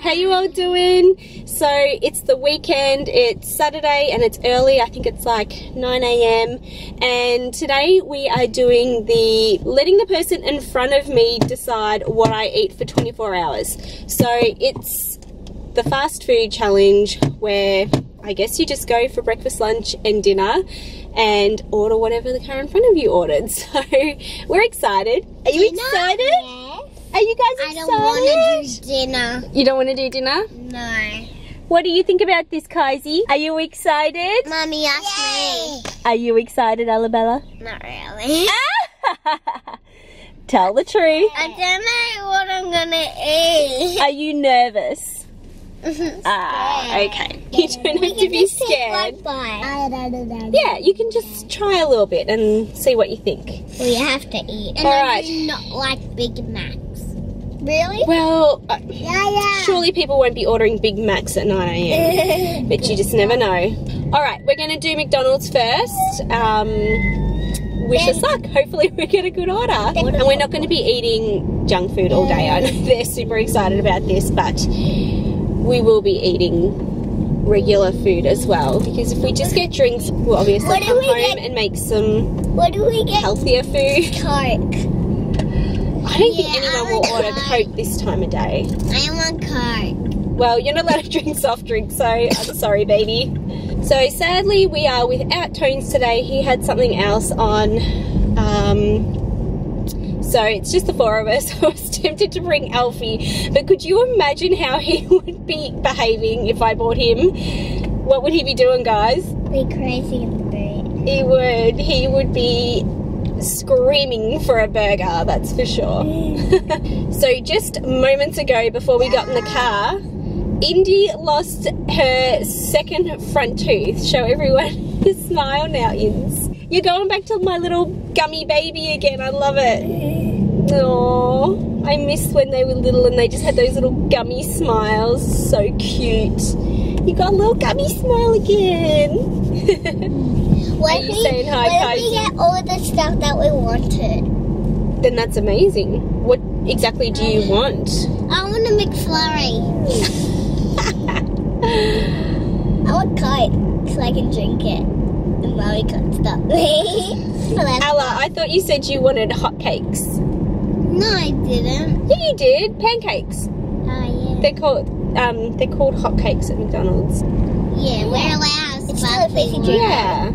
How you all doing? So it's the weekend, it's Saturday and it's early, I think it's like 9 AM, and today we are doing letting the person in front of me decide what I eat for 24 hours. So it's the fast food challenge where I guess you just go for breakfast, lunch and dinner and order whatever the car in front of you ordered. So we're excited. Are you excited? Yes. Are you guys excited? I don't want to do dinner. You don't want to do dinner? No. What do you think about this, Kaisi? Are you excited? Mummy asked me. Are you excited, Alabella? Not really. Tell the truth. I don't know what I'm gonna eat. Are you nervous? Okay. You don't have to be scared. Yeah, you can just try a little bit and see what you think. We have to eat. And Alright. I do not like Big Macs. Really? Well, Yeah. surely people won't be ordering Big Macs at 9 AM. But you just never know. Alright, we're going to do McDonald's first. Wish us luck. Hopefully we get a good order. And we're not going to be eating junk food all day. I know they're super excited about this, but we will be eating regular food as well. Because if we just get drinks, we'll obviously come home and make some healthier food. Coke. I don't think anyone will order Coke this time of day. I want Coke. Well, you're not allowed to drink soft drinks, so I'm sorry, baby. So sadly, we are without Tones today. He had something else on. So it's just the four of us. I was tempted to bring Alfie, but could you imagine how he would be behaving if I brought him? What would he be doing, guys? Be crazy in the boot. He would be screaming for a burger, that's for sure. So just moments ago, before we got in the car, Indy lost her second front tooth. Show everyone the smile now, Inns. You're going back to my little gummy baby again. I love it. Aww, I miss when they were little and they just had those little gummy smiles. So cute. You got a little gummy smile again. Are you saying hi, Kaisi? We get all the stuff that we wanted. Then that's amazing. What exactly do you want? I want a McFlurry. I want Coke so I can drink it. And Mommy can't stop me. Ella, I thought you said you wanted hotcakes. No, I didn't. Yeah, you did. Pancakes. Oh, yeah. They're called hotcakes at McDonald's. Yeah, we're allowed. It's still a basic drink. Yeah.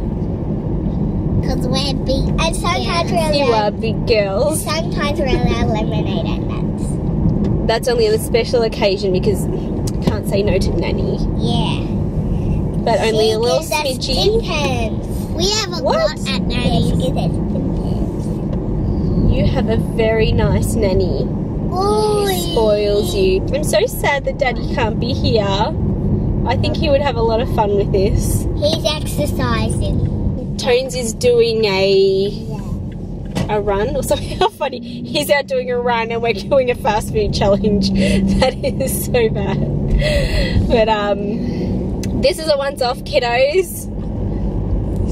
Because we're big. And sometimes we're allowed. You are big girls. Sometimes we're allowed lemonade and nuts. That's only on a special occasion because I can't say no to Nanny. Yeah. But only a little smidgy. We have a What? lot at Nanny's. You have a very nice nanny. Ooh. He spoils you. I'm so sad that Daddy can't be here. I think he would have a lot of fun with this. He's exercising. Tones is doing a run or something. How funny. He's out doing a run and we're doing a fast food challenge. That is so bad. But this is a once off, kiddos.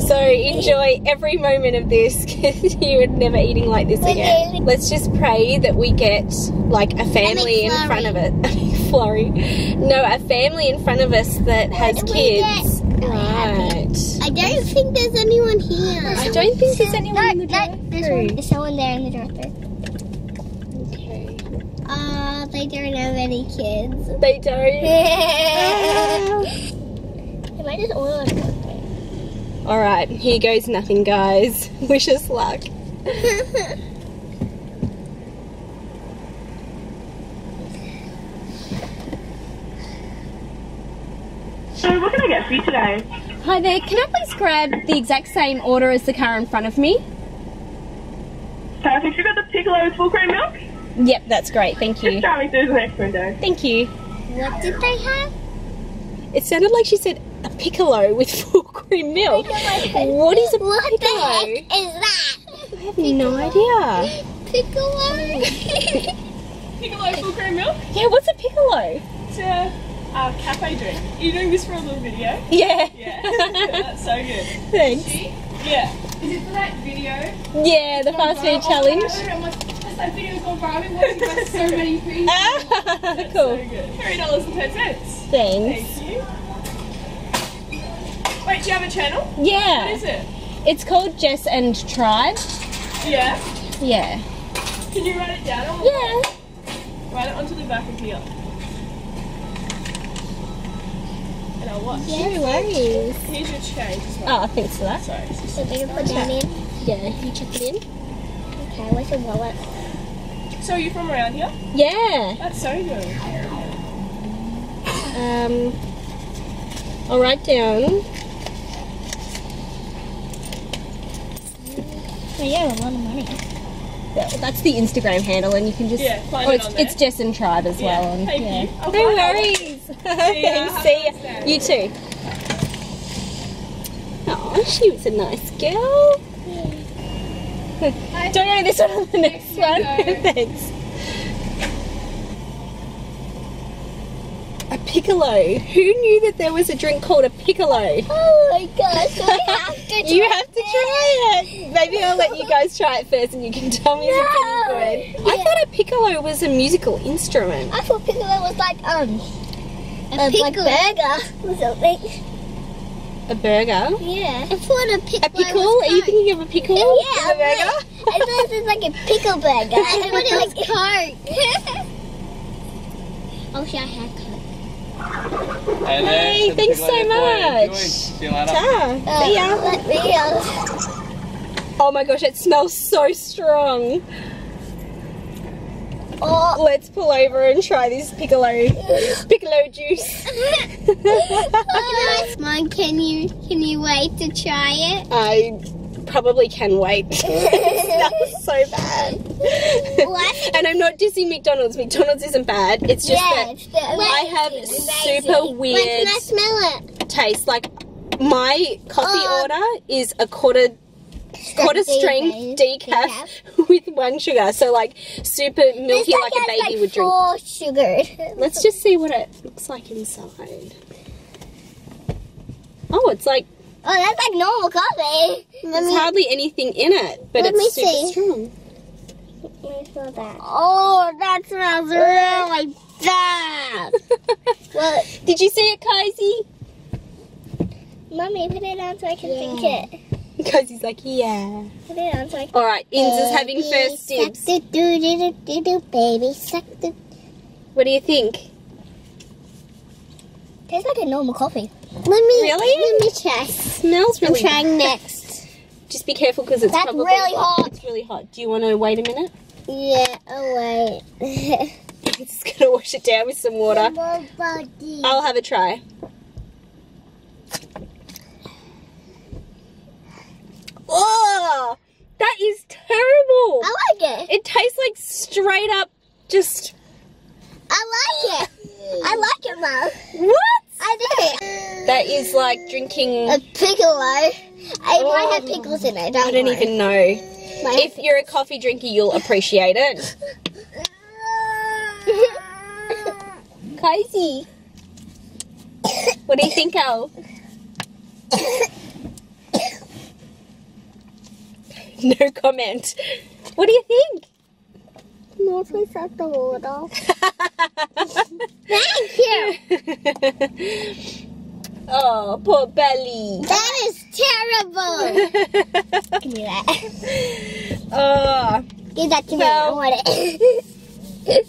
So enjoy every moment of this because you are never eating like this again. Let's just pray that we get like a family in front of it. McFlurry. No, a family in front of us that has kids. Right. I don't think there's anyone here. I don't think there's anyone in the drive-thru. There's someone there in the drive-thru. Okay. They don't have any kids. They don't. They might just order like one. Alright, here goes nothing, guys. Wish us luck. So what can I get for you today? Hi there, can I please grab the exact same order as the car in front of me? Perfect. You got the piccolo with full cream milk? Yep, that's great, thank you. Just driving through the next window. Thank you. What did they have? It sounded like she said a piccolo with full cream milk. What is a What piccolo? the heck is that? I have no idea. Piccolo. Piccolo full cream milk? Yeah, what's a piccolo? It's a cafe drink. Are you doing this for a little video? Yeah. Yeah. That's so good. Thanks. Yeah. Is it for that video? Yeah, the fast food challenge. Has I think it's gone viral once you got so many things. That's Cool. so good. $3.10. Thanks. Thank you. Wait, do you have a channel? Yeah. What is it? It's called Jess and Tribe. Yeah. Yeah. Can you write it down? Or Yeah. write it onto the back of here. And I'll watch. No worries. Here's your change as well. Oh, thanks for that. Sorry. So we can put that in. Yeah, you chuck it in. Okay, where's your wallet? So are you from around here? Yeah. That's so good. I'll write down. Oh, yeah, a lot of money. That's the Instagram handle, and you can just. Yeah, find oh, it on there. It's Jess and Tribe as well. Yeah, And, thank yeah. you. I'll No find out. worries. See ya. Thanks. Have See a nice day. ya. You too. Oh, she was a nice girl. Don't worry, this one on the next one. Thanks. A piccolo. Who knew that there was a drink called a piccolo? Oh my gosh, so I have to You have to try it. Maybe I'll let you guys try it first, and you can tell me if it's any good. I Yeah. thought a piccolo was a musical instrument. I thought piccolo was like A like burger or something. A burger. Yeah. I thought a pickle. A pickle? Are you thinking of a pickle? Yeah, in a burger? I thought it was like a pickle burger. I thought it was Coke. Oh, yeah, I had Coke. Hey there. Hey, Some thanks people so out there for you. much. See you later. Ta. See ya. Let me Oh my gosh, it smells so strong. Oh. Let's pull over and try this piccolo juice. Mom, can you wait to try it? I probably can wait. That was so bad. What? And I'm not dissing McDonald's. McDonald's isn't bad. It's just that I have super Wait, weird can I smell it? taste. Like my coffee order is a quarter strength decaf with 1 sugar. So like super milky, like a baby would drink. 4 sugar. Let's just see what it looks like inside. Oh, it's like Oh, that's like normal coffee. there's hardly anything in it, but Let me it's super see. strong. Let me smell that. Oh, that smells really bad. Well, Did you see it, Kaisi? Mommy, put it on so I can drink it. Kaisi's like, yeah. Put it on so I can. Alright, Inz is having first dibs. Baby, suck the. What do you think? Tastes like a normal coffee. Really? Let me try. Smells I'm really trying next. Just be careful because it's That's probably really hot. It's really hot. Do you want to wait a minute? Yeah, oh wait. I'm just going to wash it down with some water. I'll have a try. Oh, that is terrible. I like it. It tastes like straight up just... I like it. I like it, Mom. What? I do. That is like drinking... A piccolo. It might have pickles in it. I don't even know. If you're a coffee drinker, you'll appreciate it. Kaisi. What do you think, Al? No comment. What do you think? No, please shut the water. Thank you. Oh, poor belly. That is terrible. Give me that. Oh, Give that to me. Well- I want it.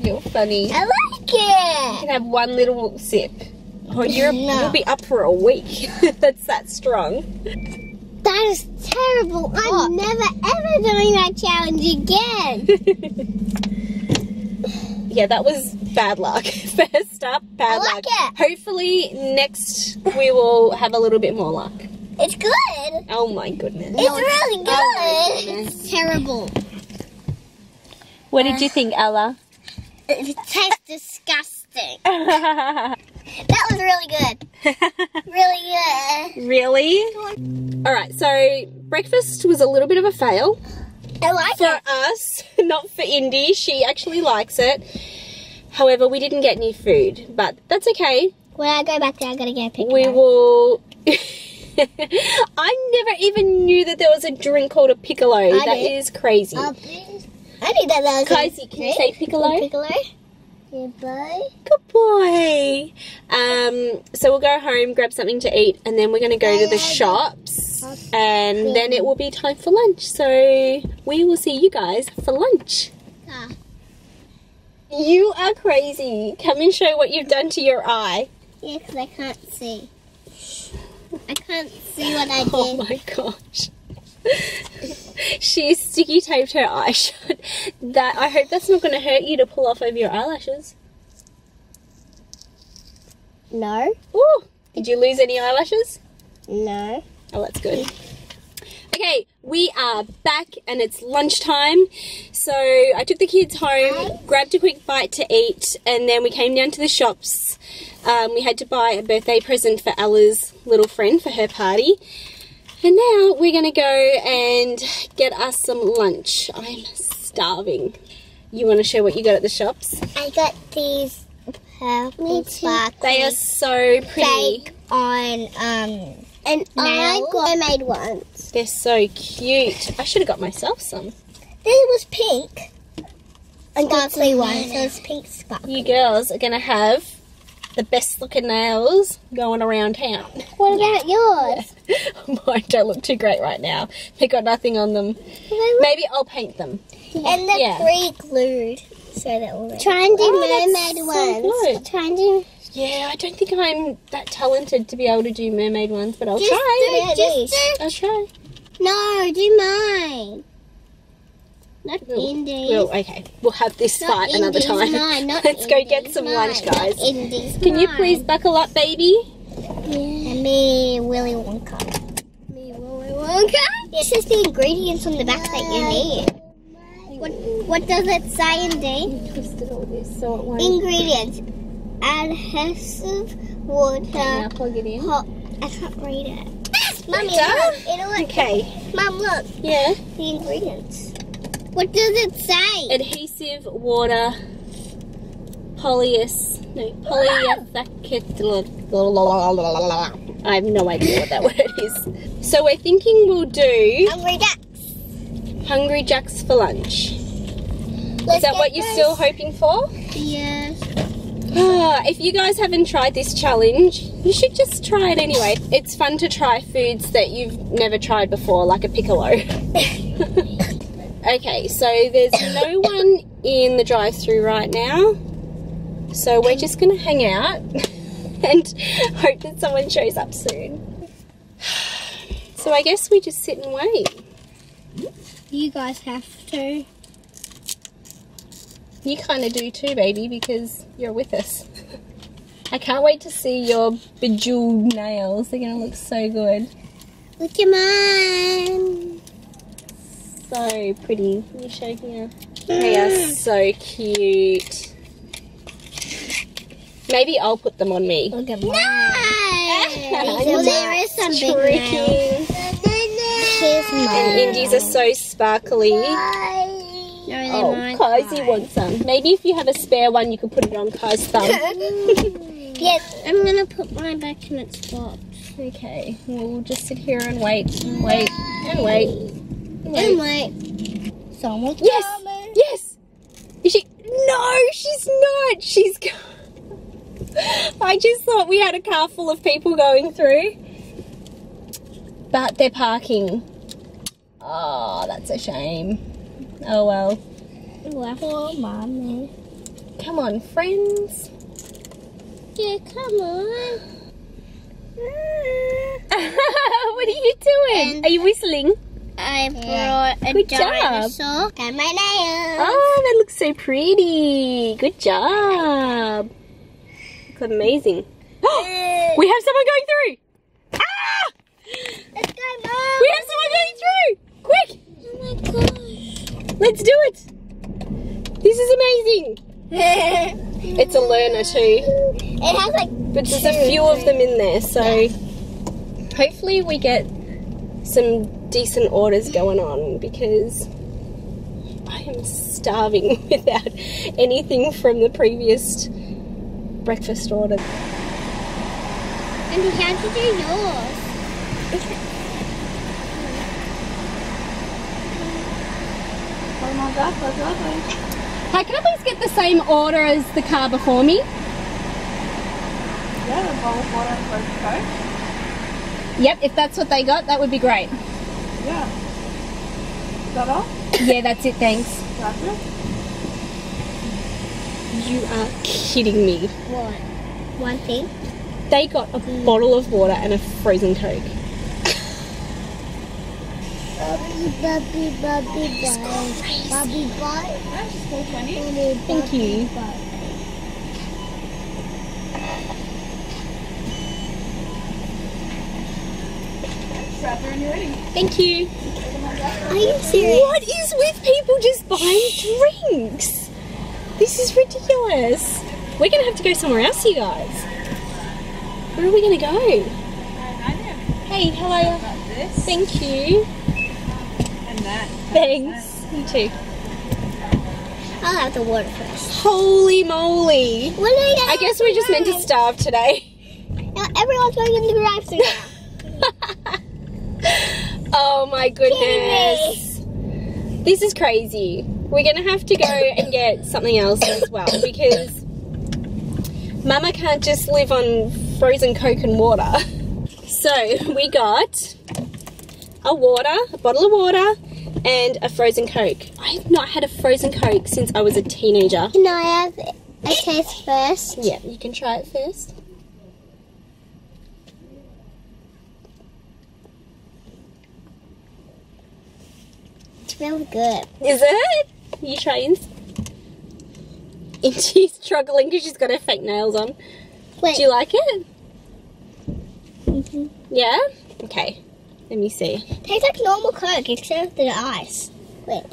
you're funny. I like You it. can have one little sip. Oh, you'll be up for a week. That's that strong. That is terrible. I'm never ever doing that challenge again. Yeah, that was bad luck. First up, bad I like luck. it. Hopefully next we will have a little bit more luck. It's good. Oh my goodness. It's really good. Oh my goodness. It's terrible. What did you think, Ella? It tastes disgusting. That was really good. Really good. Really? Alright, so breakfast was a little bit of a fail. I like For it. us, not for Indy. She actually likes it. However, we didn't get any food, but that's okay. When I go back there, I'm gonna get a picture. We will... I never even knew that there was a drink called a piccolo. That did. is crazy. I think that was Kaisi, can you say piccolo? Piccolo. Goodbye. Good boy. So we'll go home, grab something to eat, and then we're going to go to the shops, and then it will be time for lunch. So we will see you guys for lunch. Ah. You are crazy. Come and show what you've done to your eye. Yeah, because I can't see. I can't see what I did. Oh my gosh. She sticky taped her eye shut. I hope that's not going to hurt you to pull off over your eyelashes. No. Ooh, did you lose any eyelashes? No. Oh, that's good. Okay, we are back and it's lunchtime. So I took the kids home, grabbed a quick bite to eat, and then we came down to the shops. We had to buy a birthday present for Ella's little friend for her party. And now we're going to go and get us some lunch. I'm starving. You want to show what you got at the shops? I got these purple sparkly. They are so pretty. Fake on and I got mermaid ones. They're so cute. I should have got myself some. This was pink. And sparkly ones. So it's pink sparkly. You girls are going to have the best looking nails going around town. What about yours? Mine don't look too great right now. They got nothing on them. Maybe I'll paint them. And they're pre-glued. So that will try and do mermaid ones. So Try and do. yeah, I don't think I'm that talented to be able to do mermaid ones, but I'll Just try. do. I'll try. No, do mine. Not Indy's. Well, okay. We'll have this Not fight another Indy's, time. mine, not Let's go get Indy's, some mine, lunch, not guys. Indy's, Can you mine. please buckle up, baby? Yeah. And me, Willy Wonka. Me, Willy Wonka? This is the ingredients on the back that you need. What does it say, Indy? Twisted all this so it won't. Ingredients. Adhesive, water, Now plug it in. hot. I can't read it. Mummy, done? look. It'll look. Okay. Mum, look. Yeah. The ingredients. What does it say? Adhesive, water, polyethylene. I have no idea what that word is. So we're thinking we'll do Hungry Jacks. Hungry Jacks for lunch. Is that what you're still hoping for? Yes. If you guys haven't tried this challenge, you should just try it anyway. It's fun to try foods that you've never tried before, like a piccolo. Okay, so there's no one in the drive-thru right now. So we're just going to hang out and hope that someone shows up soon. So I guess we just sit and wait. You guys have to. You kind of do too, baby, because you're with us. I can't wait to see your bejeweled nails. They're going to look so good. Look at mine. So pretty. Can you show here? They are so cute. Maybe I'll put them on me. Look at mine. Well, there is some big nails. Here's mine. And Indies are so sparkly. No, Oh, Kaisi wants some. Maybe if you have a spare one, you could put it on Kai's thumb. Yes, I'm gonna put mine back in its box. Okay, we'll just sit here and wait, and wait, and wait. And wait. Someone's Yes! coming. Yes! Is she? No, she's not! She's I just thought we had a car full of people going through. But they're parking. Oh, that's a shame. Oh well. Oh, Mommy. Come on, friends. Yeah, come on. What are you doing? Are you whistling? I brought a Good job. dinosaur and my nails. Oh, that looks so pretty. Good job. Looks amazing. We have someone going through. Ah! Let's go, Mom. We have someone going through. Quick. Oh my gosh. Let's do it. This is amazing. It's a learner too. It has like, But there's a few of them in there, so hopefully we get some decent orders going on, because I am starving without anything from the previous breakfast order. and how to do yours? Oh my Hi, can I please get the same order as the car before me? Yeah, a bowl of water and frozen Coke. Yep, if that's what they got, that would be great. Yeah. Is that all? Yeah, that's it, thanks. That's it? You are kidding me. What? One thing? They got a bottle of water and a frozen Coke. Bubby, bubby, bubby, bubby, bubby, bubby. That's just $4.20. Thank you. Strap her and you're ready. Thank you. Are you serious? What is with people just buying drinks? This is ridiculous. We're going to have to go somewhere else, you guys. Where are we going to go? Hey, how are you? This Thank you. and that. Thanks. You too. I'll have the water first. Holy moly. When are you I guess we're just meant to starve today. Now everyone's going in the drive-thru now. Oh my goodness. This is crazy. We're going to have to go and get something else as well because Mama can't just live on frozen Coke and water. So we got a bottle of water and a frozen Coke. I have not had a frozen Coke since I was a teenager. Can I have a taste first? Yeah, you can try it first. It's really good. Is it? You trying? And she's struggling because she's got her fake nails on. Wait. Do you like it? Mm-hmm. Yeah? Okay. Let me see. Tastes like normal Coke except the ice. Wait.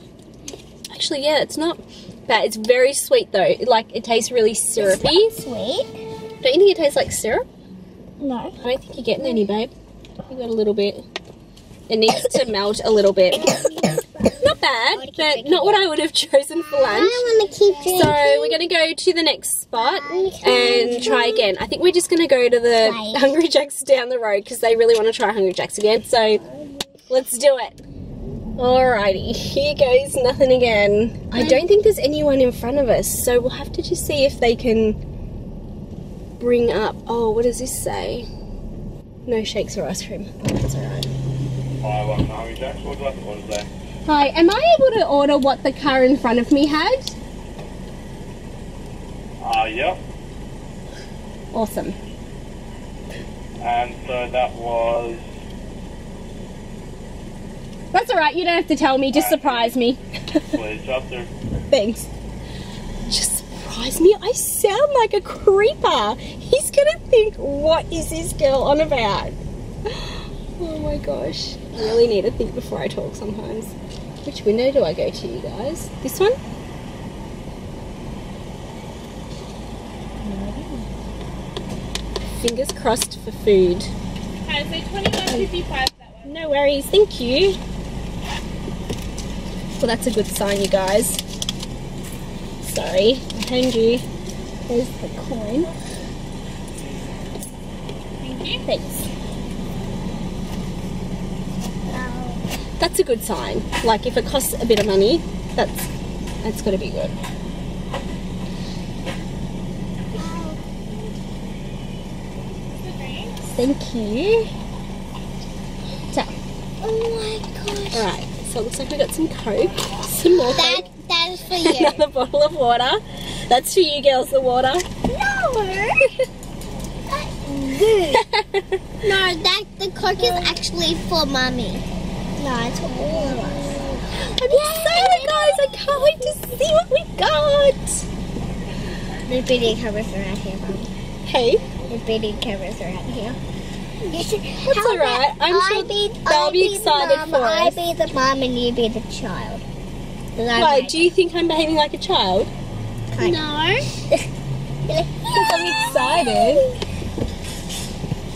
Actually, yeah, it's not bad. It's very sweet though. Like, it tastes really syrupy. It's not sweet. Don't you think it tastes like syrup? No. I don't think you're getting any, babe. You got a little bit. It needs to melt a little bit. Not bad, but not what I would have chosen for lunch. I want to keep drinking. So we're going to go to the next spot and try again. I think we're just going to go to the Hungry Jack's down the road because they really want to try Hungry Jack's again. So let's do it. Alrighty, here goes nothing again. I don't think there's anyone in front of us, so we'll have to just see if they can bring up. Oh, what does this say? No shakes or ice cream. That's alright. Hi, welcome to Hungry Jack's. What would you like to order today? Hi, am I able to order what the car in front of me had? Yeah. Awesome. And so that was... That's alright, you don't have to tell me, just surprise me. Please, drop through. Thanks. Just surprise me? I sound like a creeper. He's gonna think, what is this girl on about? Oh my gosh. I really need to think before I talk sometimes. Which window do I go to, you guys? This one? Fingers crossed for food. Okay, so $21.55 that one. No worries, thank you. Well, that's a good sign, you guys. Sorry, I hand you. There's the coin. Thank you. Thanks. That's a good sign. Like, if it costs a bit of money, that's got to be good. Thank you. So, Oh my gosh. alright, so it looks like we got some Coke, some more Coke, That is for you. another bottle of water. That's for you girls, the water. No. That's good. No, the Coke is actually for Mommy. No, it's for all of us. I'm excited, guys. I can't wait to see what we got. The video cameras are out here, Mom. Hey, The video cameras are out here. that's alright. I'm sure they'll be excited for I us. be the mom and you be the child. Why, do you think I'm behaving like a child? No. Because I'm excited.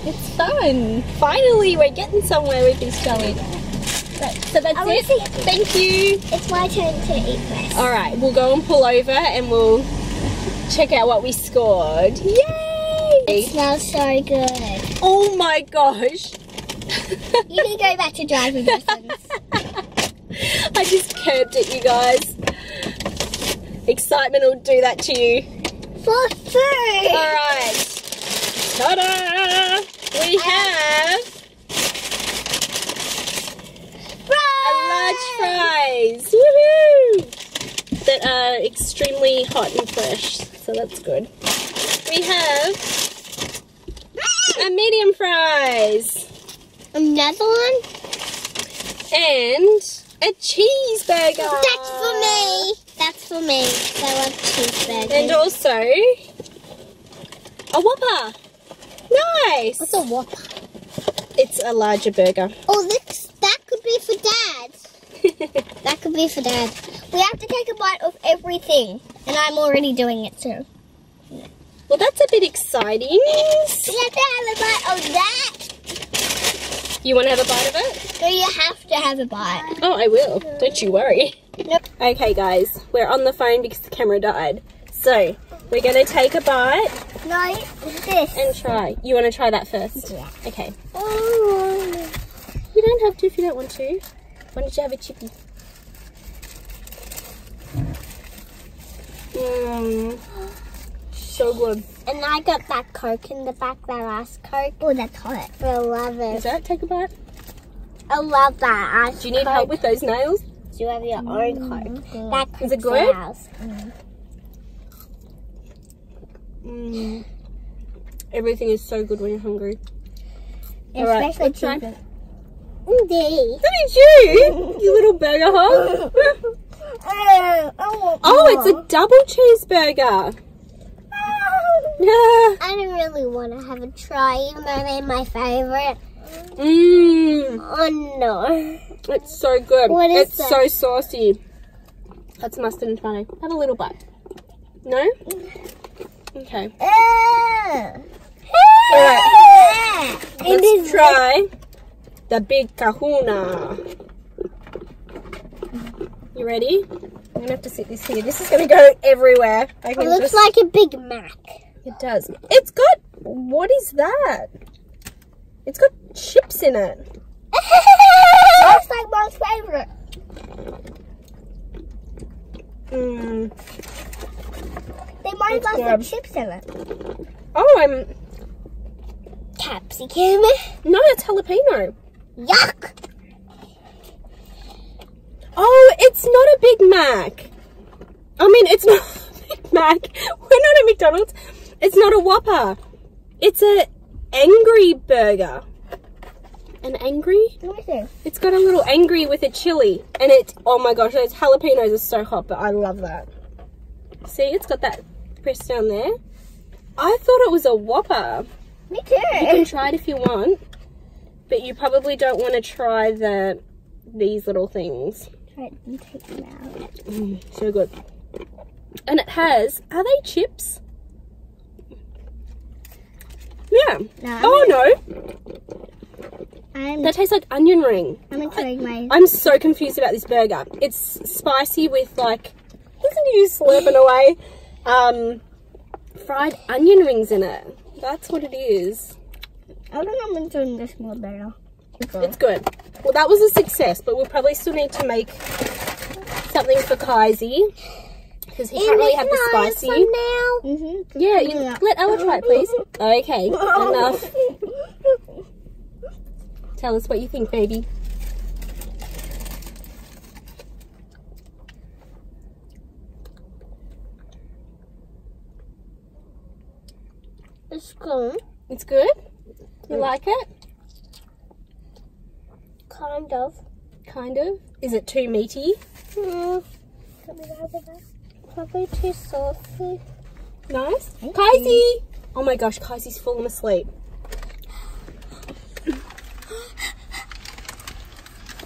It's fun. Finally, we're getting somewhere with this challenge. Right, so that's I wanna it. see- Thank you. It's my turn to eat first. Alright, we'll go and pull over and we'll check out what we scored. Yay! It smells so good. Oh my gosh. You can go back to driving lessons. I just curbed it, you guys. Excitement will do that to you. For food. Alright. Ta-da! We have a large fries. Woohoo! That are extremely hot and fresh. So that's good. We have a medium fries. Another one? And a cheeseburger. That's for me. That's for me. I love cheeseburgers. And also a Whopper. Nice. What's a Whopper? It's a larger burger. Oh, that could be for Dad. That could be for Dad. We have to take a bite of everything. And I'm already doing it too. Well, that's a bit exciting. We have to have a bite of that. You want to have a bite of it? So you have to have a bite. Oh, I will. Don't you worry. Nope. Okay, guys. We're on the phone because the camera died. So, we're going to take a bite No, this. and try. You want to try that first? Yeah. Okay. Oh. You don't have to if you don't want to. Why don't you have a chippy? Mmm. So good. And I got that Coke in the back, that last Coke. Oh, that's hot. I love it. Is that? Take a bite. I love that ice. Do you need help with those nails? You have your own Coke. That Is it Coke's good? ours. Mm. Everything is so good when you're hungry. Alright, Especially let's try. chicken. Indeed. That is you, you little burger hog. Oh, it's a double cheeseburger. I don't really want to have a try, even though they're my favourite. Mmm. Oh no. It's so good. What is it's that? so saucy. That's mustard and tomato. Have a little bite. No? Okay. Alright. Let's try the big kahuna. You ready? I'm going to have to sit this here. This is going to go everywhere. I It can looks just... like a Big Mac. It does. It's got... What is that? It's got chips in it. That's like my favourite. Mmm. They might It's have good. got chips in it. Oh, I'm... Capsicum. No, it's jalapeno. Yuck. Oh, it's not a Big Mac. I mean, it's not a Big Mac. We're not at McDonald's. It's not a Whopper. It's a angry burger. An angry? Let me see. It's got a little angry with a chili. And it, oh my gosh, those jalapenos are so hot, but I love that. See, it's got that pressed down there. I thought it was a Whopper. Me too. You can try it if you want, but you probably don't want to try these little things. Try it and take them out. So good. And it has, are they chips? Yeah. No, Oh no, I'm that tastes like onion ring. enjoying my. I'm so confused about this burger. It's spicy with like, listen to you slurping away, fried onion rings in it. That's what it is. I think I'm enjoying this more better. It's good. Well, that was a success, but we'll probably still need to make something for Kaisi because he can't really have the spicy. Now. Yeah, you let Ella try it, please. Okay, enough. Tell us what you think, baby. It's good. It's good? You like it? Kind of. Kind of. Is it too meaty? Probably too saucy. Nice. Kaisi! Oh my gosh, Kaisi's fallen asleep.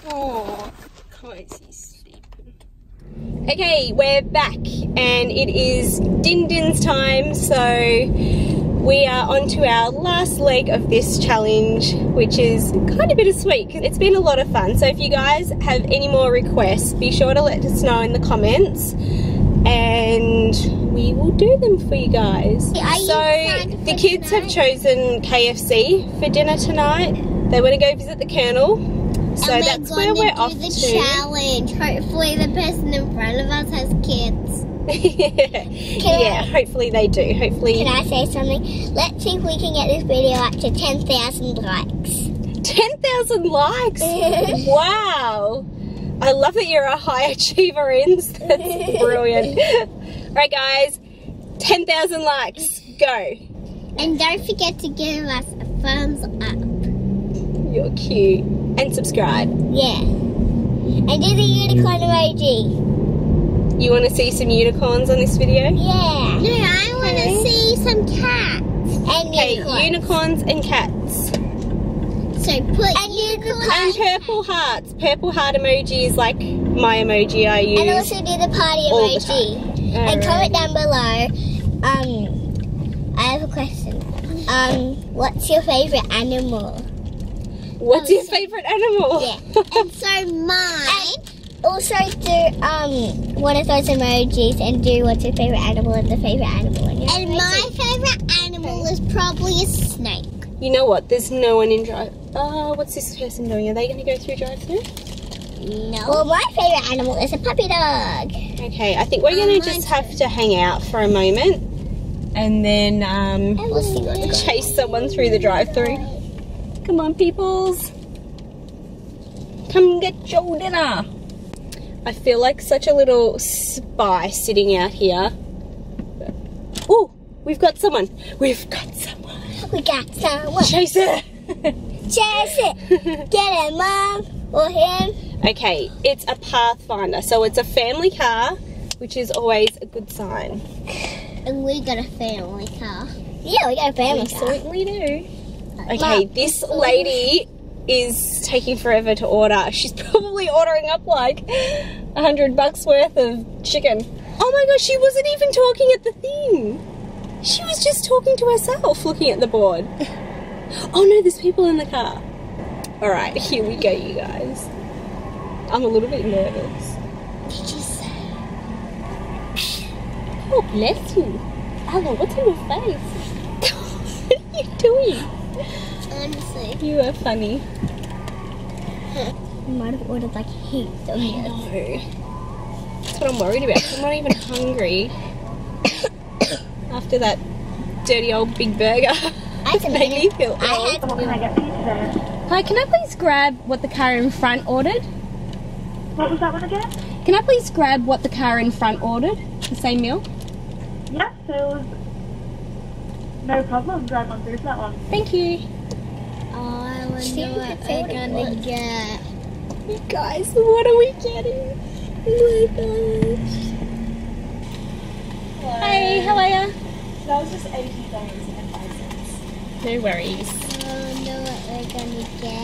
Oh, Kaisi's sleeping. Okay, we're back and it is Din Din's time, so we are on to our last leg of this challenge, which is kind of bittersweet. It's been a lot of fun, so if you guys have any more requests, be sure to let us know in the comments and we will do them for you guys. So the kids have chosen KFC for dinner tonight. They want to go visit the Colonel, so that's where we're off to. Challenge. Hopefully the person in front of us has kids. Yeah, hopefully they do. Hopefully. Can I say something? Let's see if we can get this video up to 10,000 likes. 10,000 likes? Wow. I love that you're a high achiever, Inns. That's brilliant. Right, guys. 10,000 likes. Go. And don't forget to give us a thumbs up. You're cute. And subscribe. Yeah. And do the unicorn emoji. You want to see some unicorns on this video? Yeah. No, I want to see some cats. And unicorns and cats. So put unicorns. And purple hearts. Purple heart emoji is like my emoji I use. And also do the party all the emoji. time. And comment down below. I have a question. What's your favourite animal? What's your favourite animal? Yeah. And so mine. And also do one of those emojis and do what's your favourite animal and the favourite animal. And my favourite animal is probably a snake. You know what? There's no one in drive. Oh, what's this person doing? Are they going to go through drive-through? No. Well, my favourite animal is a puppy dog. Okay, I think we're going to just have to hang out for a moment and then We'll see what the chase someone through the drive-through. Come on, peoples. Come get your dinner. I feel like such a little spy sitting out here. Oh, we've got someone. We've got someone. We got someone. Chase it. Chase it. Get him, Mom. Or him. Okay, it's a Pathfinder, so it's a family car, which is always a good sign. And we got a family car. Yeah, we got a family We car. certainly do. Okay, this lady is taking forever to order. She's probably ordering up like $100 worth of chicken. Oh my gosh, she wasn't even talking at the thing. She was just talking to herself, looking at the board. Oh no, there's people in the car. Alright, here we go, you guys. I'm a little bit nervous. Did you say? Oh, bless you. Ella, what's on your face? What are you doing? Honestly. You are funny. You might have ordered like heaps of No. That's what I'm worried about. I'm not even hungry. After that dirty old big burger. I had made me feel ill. I had Hi, can I please grab what the car in front ordered? What was that one again? Can I please grab what the car in front ordered? The same meal? Yeah, so it was no problem. Drive on through to that one. Thank you. Oh, I wonder what we're gonna get. You guys, what are we getting? Oh my gosh. Hey, how are ya? That was just $80.05. No worries. I wonder what we're gonna get.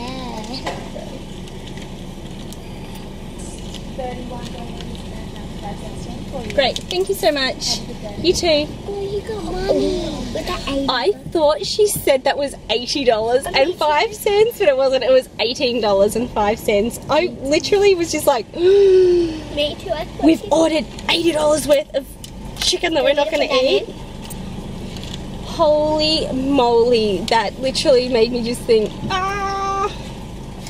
$31.95 for you. Great, thank you so much. You too. Oh, you got money. With that 80. I thought she said that was $80.05, but it wasn't. It was $18.05. I literally was just like, Me too. I thought we've you- ordered $80 worth of chicken that we're not going to eat. Holy moly, that literally made me just think,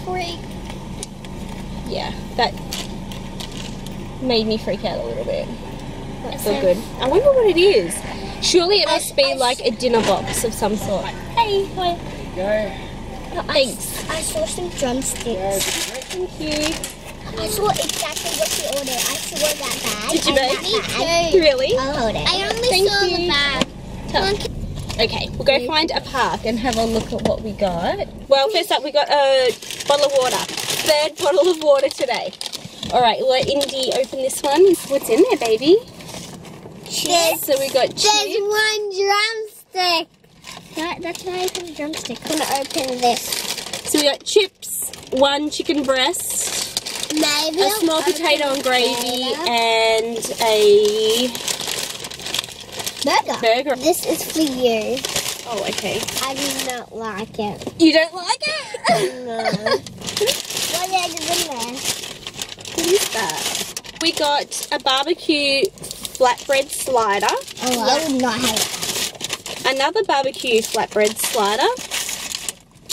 Freak. yeah, that made me freak out a little bit. That's so good. I wonder what it is. Surely it must be like a dinner box of some sort. Hey, hi. Thanks. I saw some drumsticks. Thank you. I saw exactly what you ordered. I saw that bag. Did you and make? that bag. Really? I'll hold it. I only Thank saw you. the bag. Okay, we'll go find a park and have a look at what we got. Well, first up we got a bottle of water. Third bottle of water today. Alright, we'll let Indy open this one. What's in there, baby? So we got There's chips. one drumstick. That's why I put a drumstick. I'm gonna open this. So we got chips, one chicken breast, Maybe a small I'll potato open and gravy, it. and a burger. This is for you. Oh, okay. I do not like it. You don't like it? No. What is in there? What is that? We got a barbecue flatbread slider. Oh, I would not have it. Another barbecue flatbread slider.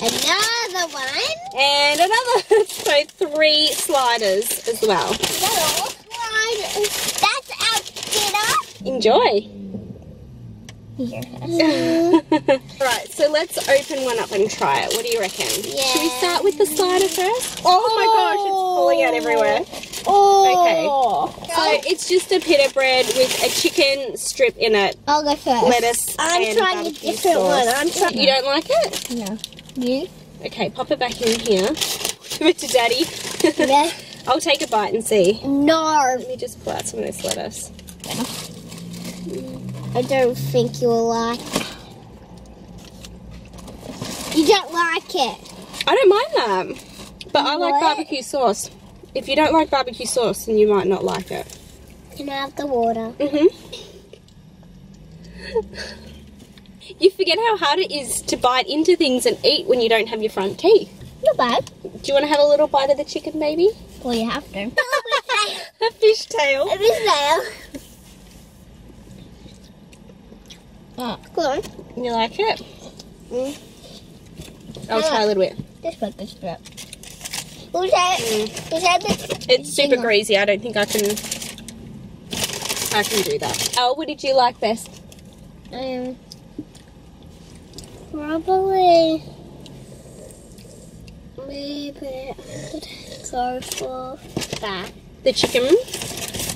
Another one? And another, so 3 sliders as well. Is that all? That's our dinner. Enjoy. Yeah. Right, so let's open one up and try it. What do you reckon? Yeah. Should we start with the slider first? Oh my gosh, it's falling out everywhere. Oh. Okay. So it's just a pita bread with a chicken strip in it, I'll go first. lettuce, I'm and trying a barbecue different sauce. one. You don't like it? No. You? Okay, pop it back in here. Give it to Daddy. Yeah. I'll take a bite and see. No. Let me just pull out some of this lettuce. I don't think you'll like it. You don't like it. I don't mind that, but I like What? barbecue sauce. If you don't like barbecue sauce, then you might not like it. Can I have the water? You forget how hard it is to bite into things and eat when you don't have your front teeth. Not bad. Do you want to have a little bite of the chicken, baby? Well, you have to. A fish tail. It is now. Go on. You like it? Mm. I'll try a little bit. This one, this one. Who's that? Who's that? It's super greasy. I don't think I can do that. Elle, what did you like best? Probably maybe I could go for that. The chicken?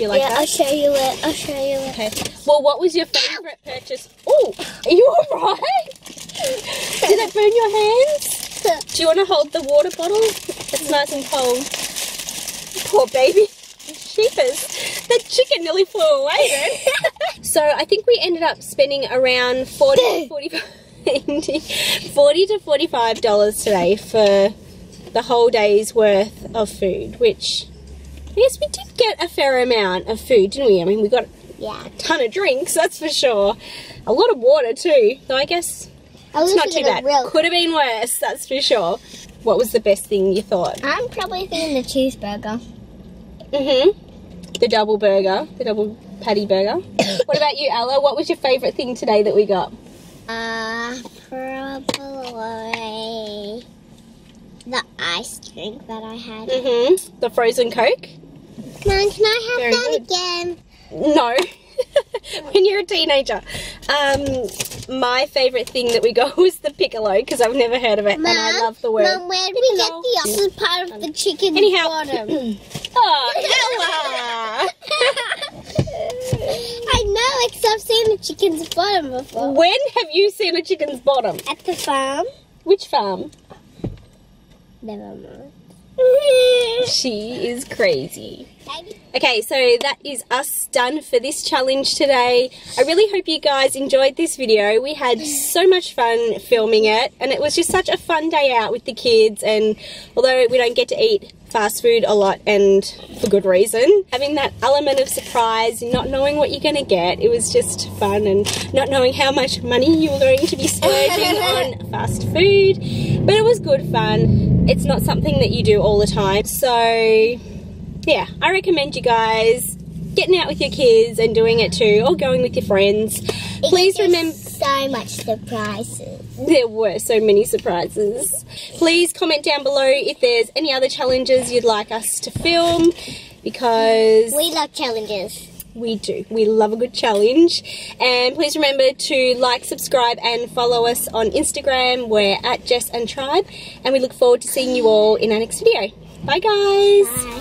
You like Yeah, that? I'll show you it. I'll show you it. Okay. Well, what was your favourite purchase? Oh, are you alright? Did it burn your hands? Do you want to hold the water bottle? It's nice and cold. Poor baby. Sheepers. The chicken nearly flew away then. So I think we ended up spending around $40 to $45 today for the whole day's worth of food, which I guess we did get a fair amount of food, didn't we? I mean, we got a ton of drinks, that's for sure. A lot of water too, so I guess it's not too bad. Could have been worse, that's for sure. What was the best thing you thought? I'm probably thinking the cheeseburger. The double burger, the double patty burger. What about you, Ella? What was your favourite thing today that we got? Probably the ice drink that I had. The frozen Coke? Mom, can I have Very that good. again? No. When you're a teenager. My favourite thing that we got was the piccolo, because I've never heard of it, and I love the word. Mom, where did we get the other part of the chicken's Anyhow. bottom? Oh, Ella! I know, because I've seen the chicken's bottom before. When have you seen a chicken's bottom? At the farm. Which farm? Never mind. She is crazy. Okay, so that is us done for this challenge today. I really hope you guys enjoyed this video. We had so much fun filming it, and it was just such a fun day out with the kids. And although we don't get to eat fast food a lot, and for good reason, having that element of surprise and not knowing what you're going to get, it was just fun, and not knowing how much money you were going to be splurging on fast food. But it was good fun. It's not something that you do all the time, so yeah, I recommend you guys getting out with your kids and doing it too, or going with your friends. Please remember, so much surprises. there were so many surprises. Please comment down below if there's any other challenges you'd like us to film, because We love challenges. we do. We love a good challenge. And please remember to like, subscribe and follow us on Instagram. We're @JessandTribe, and we look forward to seeing you all in our next video. Bye guys. Bye.